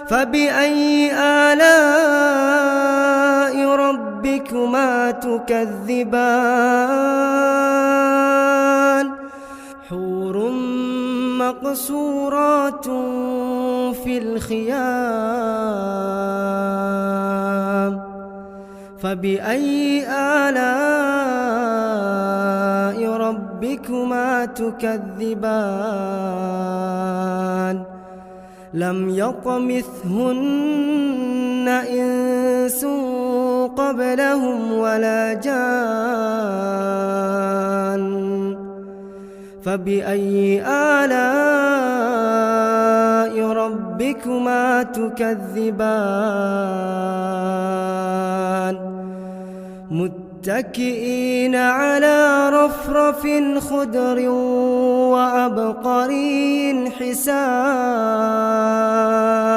فبأي آلاء ربكما تكذبان حور مقصورات في الخيام فبأي آلاء ربكما تكذبان لم يطمثهن إنس قبلهم ولا جان فبأي آلاء ربكما تكذبان متكئين على رفرف خضر وعبقري حسان